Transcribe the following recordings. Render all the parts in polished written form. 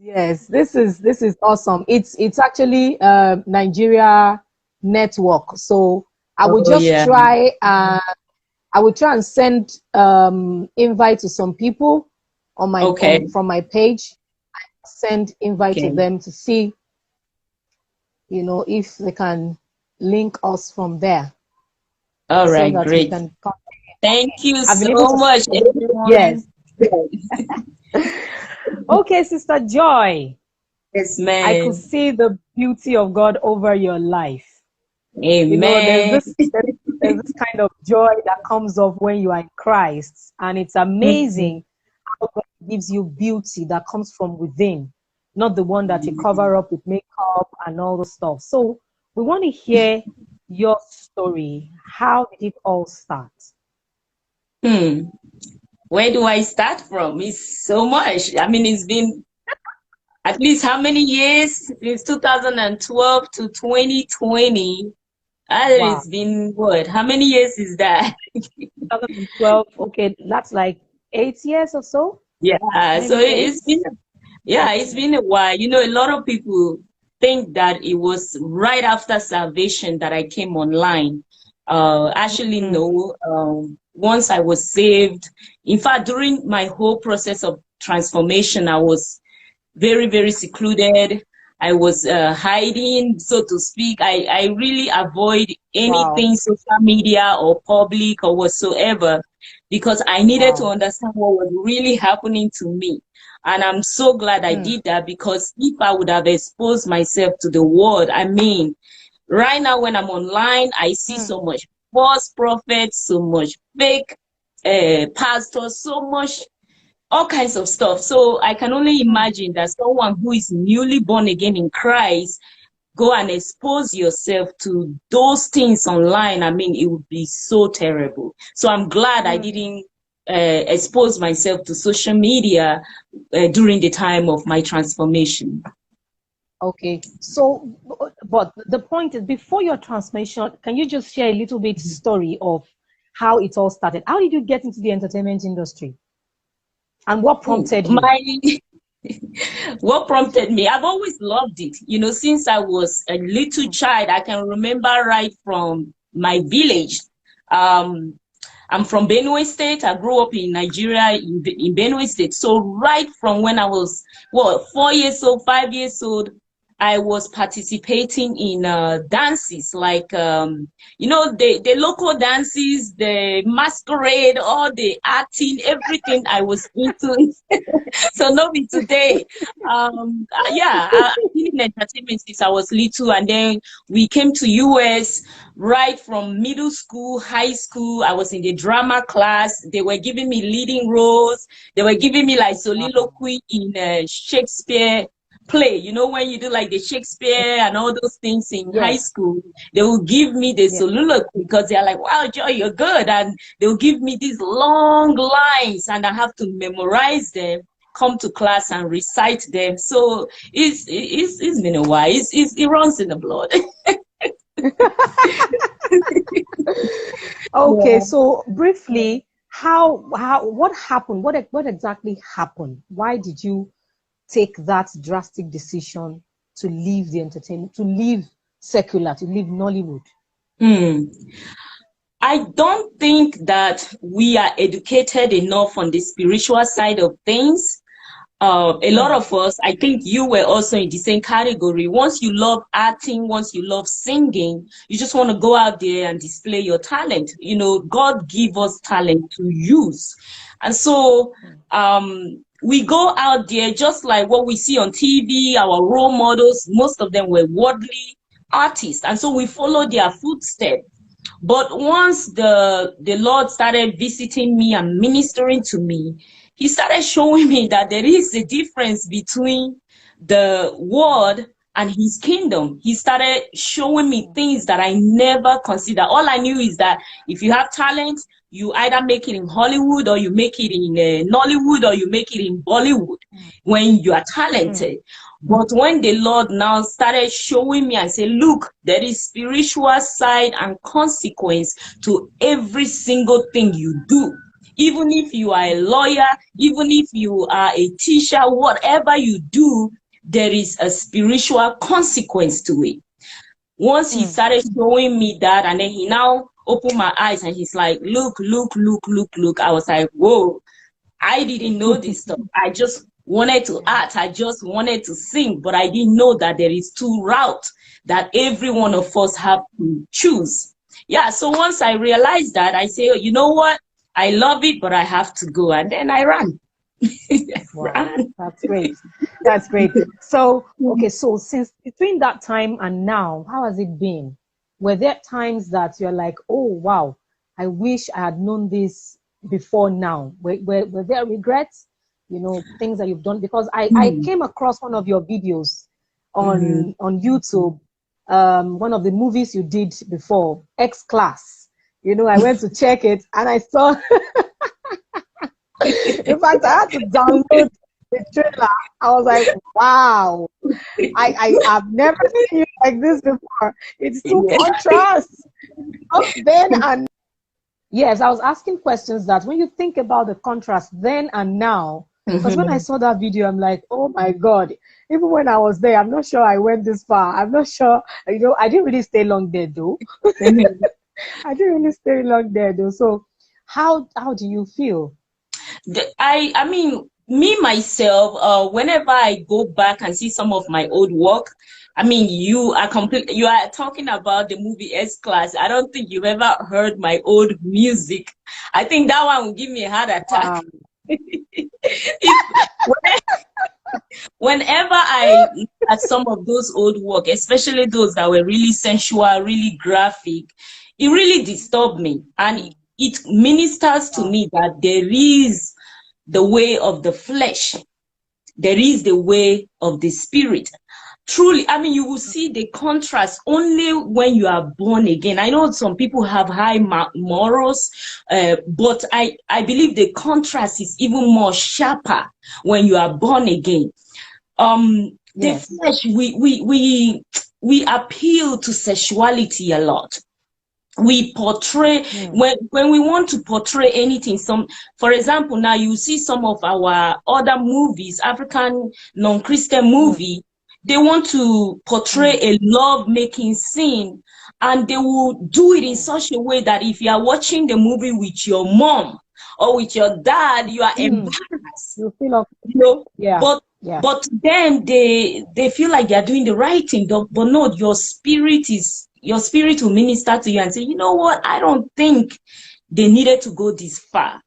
Yes, this is awesome. It's actually Nigeria network. So I would Oh just yeah. try I would try and send invite to some people on my Okay. from my page. Send invite to Okay. them to see, if they can link us from there All so right, that we great. can come. Thank Okay. you I've been able so to much, send. Yes. everyone. Okay, Sister Joy. Yes, I could man. see the beauty of God over your life. There's Amen. this kind of joy that comes up when you are in Christ, and it's Mhm. amazing how God gives you beauty that comes from within, not the one that you cover up with makeup and all the stuff. So we want to hear your story. How did it all start? Hmm. Where do I start from? It's so much. I mean, it's been at least how many years? Since 2012 to 2020. Wow, It's been what? How many years is that? 2012. Okay, that's like 8 years or so, Yeah, so maybe eight. it's been, yeah, it's been a while. A lot of people think that it was right after salvation that I came online. Actually, Mm, no. Once I was saved, in fact, during my whole process of transformation, I was very, very secluded. I was hiding, so to speak. I really avoid wow, anything social media or public or whatsoever because I needed to wow. understand what was really happening to me. And I'm so glad I Mm, did that because if I would have exposed myself to the world, I mean, right now when I'm online, I see mm, so much false prophets, so much fake pastors, so much all kinds of stuff. So I can only mm. imagine that someone who is newly born again in Christ go and expose yourself to those things online. I mean, it would be so terrible. So I'm glad I Mm. didn't expose myself to social media during the time of my transformation. Okay. So, but the point is, before your transformation, can you just share a little bit story of how it all started? How did you get into the entertainment industry, and what prompted you? My what prompted me? I've always loved it. Since I was a little child, I can remember right from my village. Um, I'm from Benue State. I grew up in Nigeria in Benue State. So right from when I was, 4 years old, 5 years old, I was participating in dances like, the local dances, the masquerade, all the acting, everything I was into. So not be today. Yeah, I've been in entertainment since I was little, and then we came to US right from middle school, high school. I was in the drama class. They were giving me leading roles. They were giving me like Wow. soliloquy in Shakespeare play. When you do like the Shakespeare and all those things in high Yes. school, they will give me the Yes. soliloquy because they're like, wow, Joy, you're good. And they'll give me these long lines and I have to memorize them, come to class and recite them. So it's been a while. It runs in the blood. Okay. Yeah. So briefly, what happened? What exactly happened? Why did you take that drastic decision to leave the entertainment, to leave secular, to leave Nollywood? Hmm. I don't think that we are educated enough on the spiritual side of things. A lot Mm, of us, I think you were also in the same category. Once you love acting, once you love singing, you just want to go out there and display your talent. God give us talent to use. And so, mm, we go out there just like what we see on TV, our role models, most of them were worldly artists. And so we follow their footsteps. But once the Lord started visiting me and ministering to me, he started showing me that there is a difference between the world and his kingdom. He started showing me things that I never considered. All I knew is that if you have talent, you either make it in Hollywood or you make it in Nollywood or you make it in Bollywood when you are mm, talented. But when the Lord now started showing me and say, look, there is spiritual side and consequence to every single thing you do. Even if you are a lawyer, even if you are a teacher, whatever you do, there is a spiritual consequence to it. Once he started showing me that, and then he now opened my eyes and he's like, look, look, look, look, look. I was like, whoa, I didn't know this stuff. I just wanted to act. I just wanted to sing, but I didn't know that there is two routes that every one of us have to choose. Yeah, so once I realized that, I say, oh, you know what? I love it, but I have to go. And then I ran. Wow, that's great. That's great. So, okay, so since between that time and now, how has it been? Were there times that you're like, oh, wow, I wish I had known this before now? Were there regrets? You know, things that you've done? Because I came across one of your videos on YouTube, one of the movies you did before, X Class. You know, I went to check it and I saw... In fact, I had to download the trailer. I was like, wow, I have never seen you like this before. It's too contrast. Then and yes, I was asking questions that when you think about the contrast then and now, because when I saw that video, I'm like, oh my God, even when I was there, I'm not sure I went this far. I'm not sure, you know, I didn't really stay long there though. I didn't really stay long there though. So how do you feel? I mean, me myself, whenever I go back and see some of my old work, I mean, you are talking about the movie S Class. I don't think you've ever heard my old music. I think that one will give me a heart attack. Whenever I look at some of those old work, especially those that were really sensual, really graphic, it really disturbed me. And it ministers to me that there is the way of the flesh. There is the way of the spirit. Truly, I mean, you will see the contrast only when you are born again. I know some people have high morals, but I believe the contrast is even more sharper when you are born again. The flesh, we appeal to sexuality a lot. We portray when we want to portray anything. For example, now you see some of our other movies, African non-Christian movie, they want to portray a love-making scene, and they will do it in such a way that if you are watching the movie with your mom or with your dad, you are embarrassed. You feel but then they feel like they are doing the right thing, but no, your spirit will minister to you and say, you know what, I don't think they needed to go this far.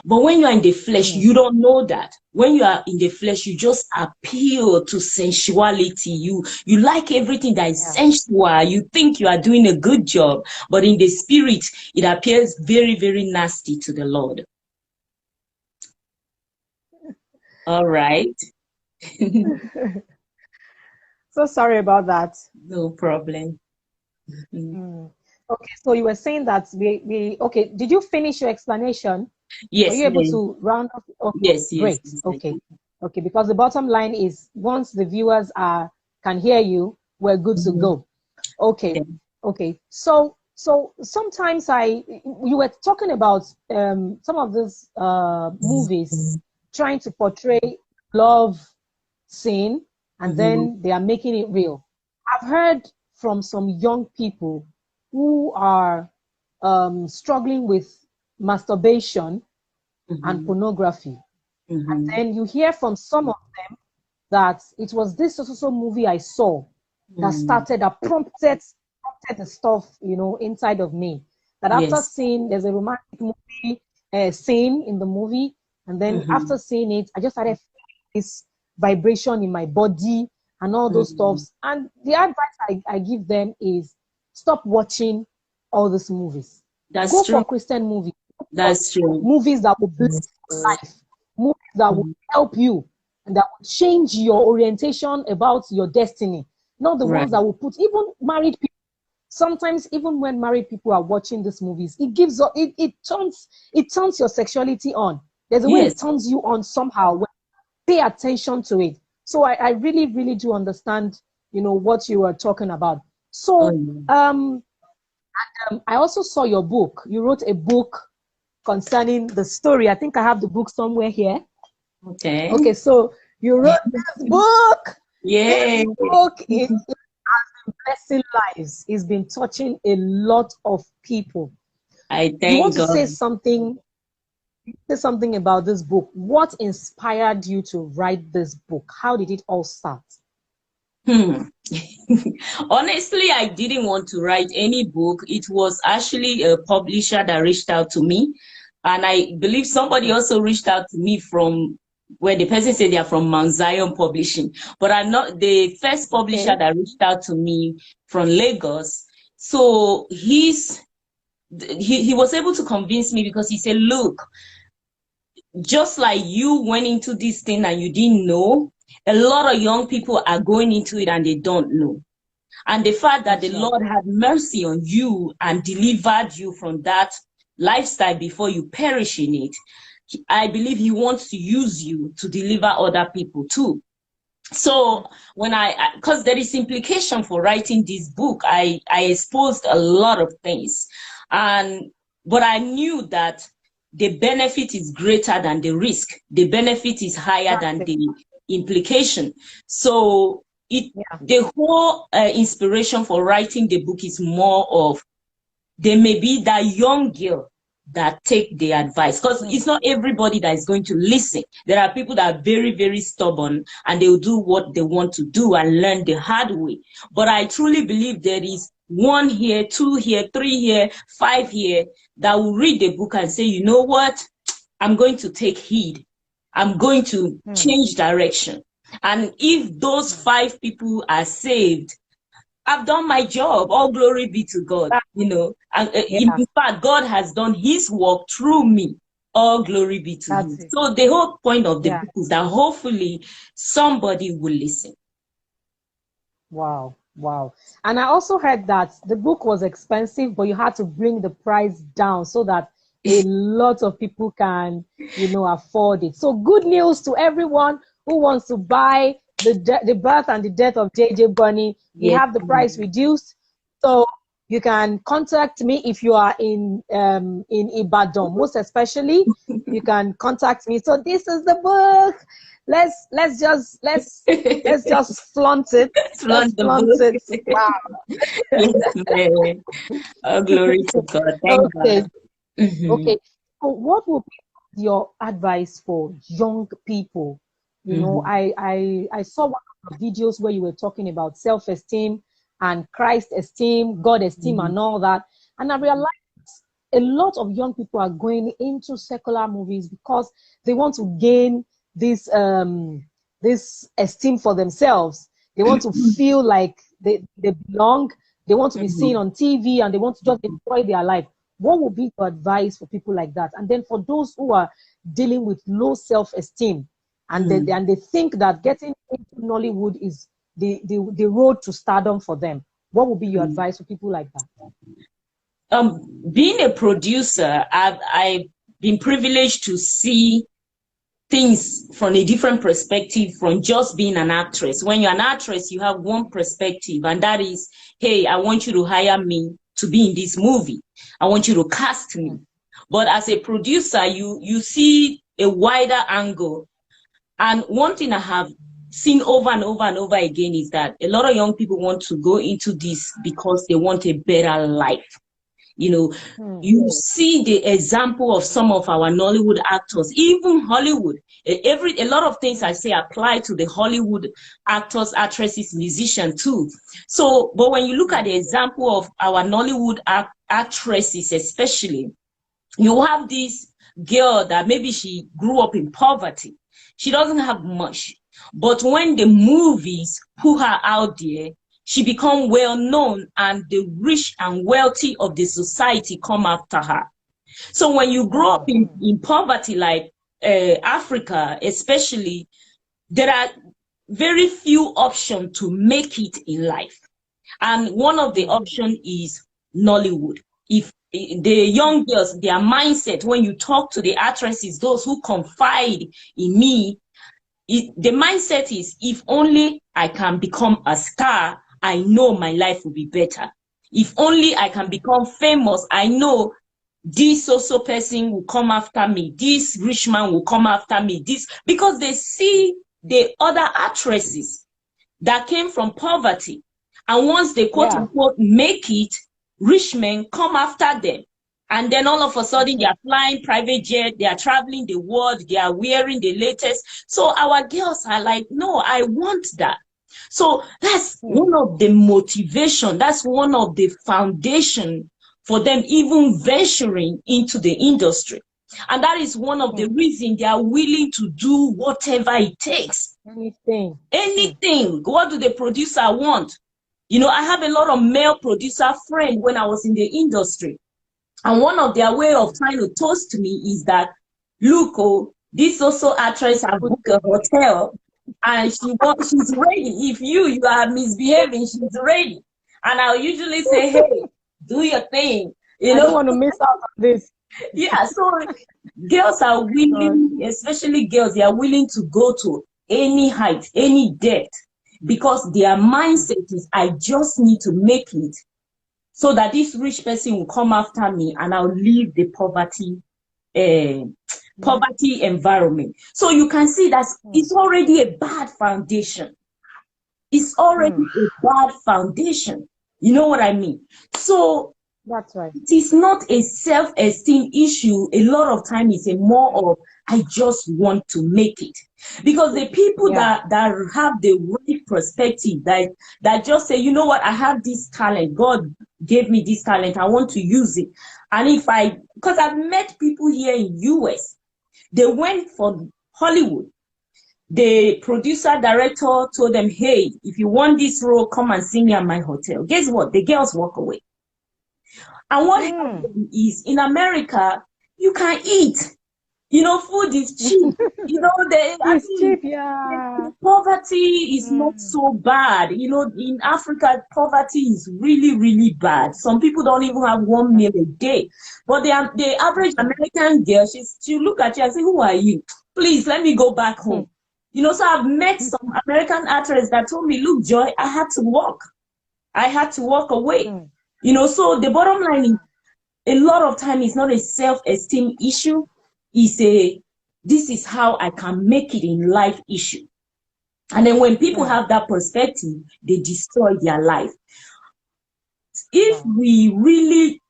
But when you are in the flesh, you don't know that. When you are in the flesh, you just appeal to sensuality. You like everything that is sensual. You think you are doing a good job, but in the spirit, it appears very, very nasty to the Lord. All right. So sorry about that. No problem. Okay, so you were saying that okay, did you finish your explanation? Yes. Were you able to round up? Okay, yes. Great. Yes, Okay, because the bottom line is once the viewers can hear you, we're good to go. Okay. So sometimes you were talking about some of these movies trying to portray love scene, and then they are making it real. I've heard from some young people who are struggling with masturbation and pornography. And then you hear from some of them that it was this also movie I saw that prompted the stuff, you know, inside of me. That after seeing, there's a romantic movie scene in the movie, and then after seeing it, I just started feeling this vibration in my body and all those stuffs. And the advice I give them is stop watching all these movies. Go for Christian movies. That's true. Movies that will bless your life. Movies that will help you and that will change your orientation about your destiny. Not the ones that will put even married people. Sometimes even when married people are watching these movies, it turns your sexuality on. There's a way it turns you on somehow. Pay attention to it. So I really, really do understand, you know, what you are talking about. So I also saw your book. You wrote a book concerning the story. I think I have the book somewhere here. Okay. Okay, so you wrote this book. Yeah. This book has been blessing lives. It's been touching a lot of people. I You want thank to say God. something? Say something about this book. What inspired you to write this book? How did it all start? Honestly, I didn't want to write any book. It was actually a publisher that reached out to me. And I believe somebody also reached out to me from where the person said they are from Mount Zion Publishing. But I'm not the first publisher that reached out to me from Lagos. So he was able to convince me because he said, look, just like you went into this thing and you didn't know, a lot of young people are going into it and they don't know. And the fact that the Lord had mercy on you and delivered you from that lifestyle before you perish in it, I believe he wants to use you to deliver other people too. So when because there is implication for writing this book, I exposed a lot of things. But I knew that the benefit is greater than the risk. The benefit is higher than the implication. So the whole inspiration for writing the book is more of, there may be that young girl that take the advice, because it's not everybody that is going to listen. There are people that are very, very stubborn and they will do what they want to do and learn the hard way. But I truly believe there is one here, two here, three here, five here that will read the book and say, you know what, I'm going to take heed. I'm going to change direction. And if those 5 people are saved, I've done my job. All glory be to God. You know, and in fact, God has done his work through me. All glory be to him. So the whole point of the book is that hopefully somebody will listen. Wow. Wow. And I also heard that the book was expensive, but you had to bring the price down so that a lot of people can, you know, afford it. So good news to everyone who wants to buy the birth and the death of JJ Bunny. We have the price reduced. So you can contact me if you are in Ibadan, most especially. You can contact me. So this is the book. Let's just flaunt it. Flaunt it. Wow. Yes, oh, glory to God. Thank God. Okay. So what would be your advice for young people? You know, I saw one of the videos where you were talking about self-esteem and Christ esteem, God esteem, and all that. And I realized a lot of young people are going into secular movies because they want to gain this this esteem for themselves. They want to feel like they belong. They want to be seen on TV and they want to just enjoy their life. What would be your advice for people like that? And then for those who are dealing with low self-esteem and they think that getting into Nollywood is the road to stardom for them, what would be your advice for people like that? Being a producer, I've been privileged to see things from a different perspective from just being an actress. When you're an actress, you have one perspective, and that is, hey, I want you to hire me to be in this movie. I want you to cast me. But as a producer, you see a wider angle. And one thing I have seen over and over and over again is that a lot of young people want to go into this because they want a better life. You know, you see the example of some of our Nollywood actors, even Hollywood. A lot of things I say apply to the Hollywood actors, actresses, musicians too. So, but when you look at the example of our Nollywood actresses, especially, you have this girl that maybe she grew up in poverty. She doesn't have much. But when the movies put her out there, she become well known and the rich and wealthy of the society come after her. So when you grow up in poverty like Africa, especially, there are very few options to make it in life. And one of the options is Nollywood. If the young girls, their mindset, when you talk to the actresses, those who confide in me, the mindset is, if only I can become a star, I know my life will be better. If only I can become famous, I know this also person will come after me, this rich man will come after me, this, because they see the other actresses that came from poverty. And once they quote unquote make it, rich men come after them. And then all of a sudden, they are flying private jet, they are traveling the world, they are wearing the latest. So our girls are like, no, I want that. So that's one of the motivation, that's one of the foundation for them even venturing into the industry. And that is one of the reasons they are willing to do whatever it takes. Anything. What do the producer want? You know, I have a lot of male producer friends when I was in the industry. And one of their way of trying to toast me is that, look, oh, this also actress has booked a hotel and she's ready. If you are misbehaving, she's ready. And I'll usually say, hey, do your thing. You know, I don't want to miss out on this. Yeah, so girls are willing, especially girls, they are willing to go to any height, any depth, because their mindset is, I just need to make it so that this rich person will come after me and I'll leave the poverty environment. So you can see that it's already a bad foundation. It's already a bad foundation. You know what I mean? So that's right. It is not a self-esteem issue. A lot of time it's a more of, I just want to make it. Because the people that have the right perspective, that just say, you know what, I have this talent. God gave me this talent. I want to use it. And because I've met people here in US, they went for Hollywood. The producer director told them, hey, if you want this role, come and see me at my hotel. Guess what? The girls walk away. And what happens is, in America, you can eat. You know, food is cheap. You know, it's cheap, poverty is not so bad. You know, in Africa, poverty is really, really bad. Some people don't even have one meal a day. But the average American girl, she'll look at you and say, who are you? Please, let me go back home. You know, so I've met some American actors that told me, look, Joy, I had to walk. I had to walk away. You know, so the bottom line is, a lot of time it's not a self-esteem issue. It's this is how I can make it in life issue. And then when people have that perspective, they destroy their life. If we really,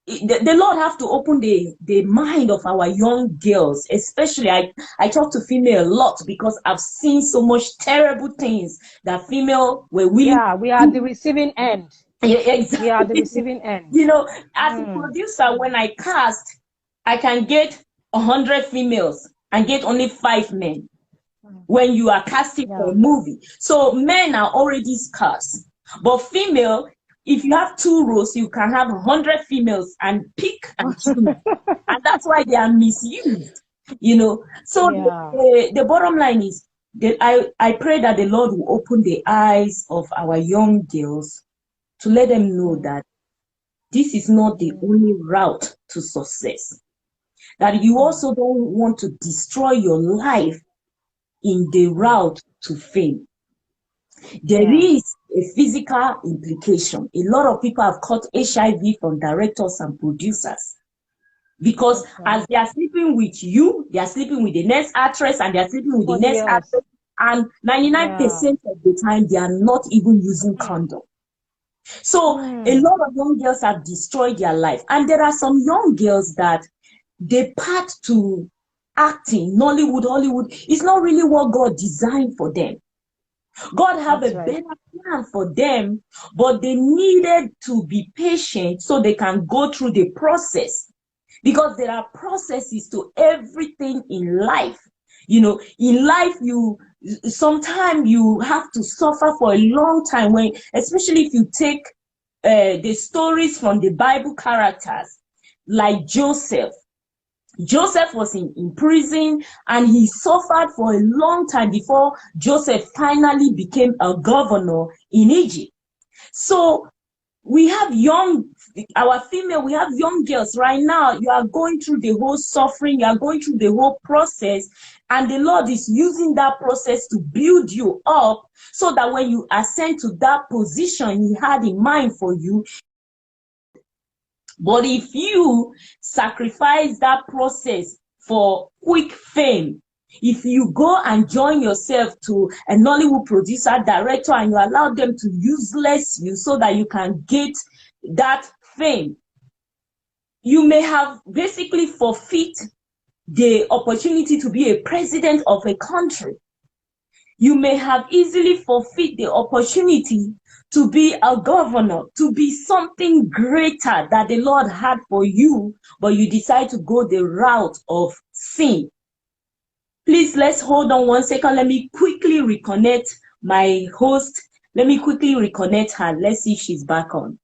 the Lord have to open the mind of our young girls, especially I talk to female a lot because I've seen so much terrible things that female were willing. Yeah, we are the receiving end. Yeah, exactly. We are the receiving end. You know, as a producer, when I cast, I can get 100 females and get only 5 men when you are casting for a movie. So men are already scarce. But female, if you have 2 roles, you can have 100 females and pick and choose. And that's why they are misused, you know. So the bottom line is that I pray that the Lord will open the eyes of our young girls to let them know that this is not the only route to success. That you also don't want to destroy your life in the route to fame. There is a physical implication. A lot of people have caught HIV from directors and producers. Because as they are sleeping with you, they are sleeping with the next actress and they are sleeping with the next actress. And 99% of the time, they are not even using condom. So a lot of young girls have destroyed their life. And there are some young girls that they part to acting, Nollywood, Hollywood. It's not really what God designed for them. God have a better plan for them, but they needed to be patient so they can go through the process. Because there are processes to everything in life. You know, in life, sometimes you have to suffer for a long time, especially if you take the stories from the Bible characters, like Joseph. Joseph was in prison and he suffered for a long time before Joseph finally became a governor in Egypt. So we have we have young girls right now. You are going through the whole suffering, you are going through the whole process, and the Lord is using that process to build you up so that when you ascend to that position He had in mind for you, But if you sacrifice that process for quick fame, if you go and join yourself to a Nollywood producer, director, and you allow them to useless you so that you can get that fame, you may have basically forfeit the opportunity to be a president of a country. You may have easily forfeit the opportunity to be a governor, to be something greater that the Lord had for you, but you decide to go the route of sin. Please, let's hold on 1 second. Let me quickly reconnect my host. Let me quickly reconnect her. Let's see if she's back on.